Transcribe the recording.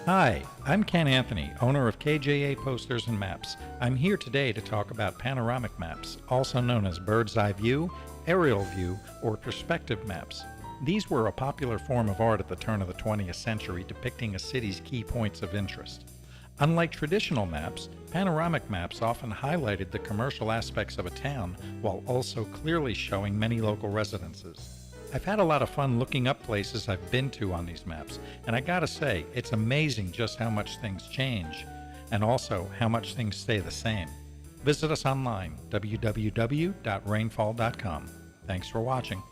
Hi, I'm Ken Anthony, owner of KJA Posters and Maps. I'm here today to talk about panoramic maps, also known as bird's eye view, aerial view, or perspective maps. These were a popular form of art at the turn of the 20th century depicting a city's key points of interest. Unlike traditional maps, panoramic maps often highlighted the commercial aspects of a town while also clearly showing many local residences. I've had a lot of fun looking up places I've been to on these maps, and I gotta say, it's amazing just how much things change, and also how much things stay the same. Visit us online, www.rainfall.com. Thanks for watching.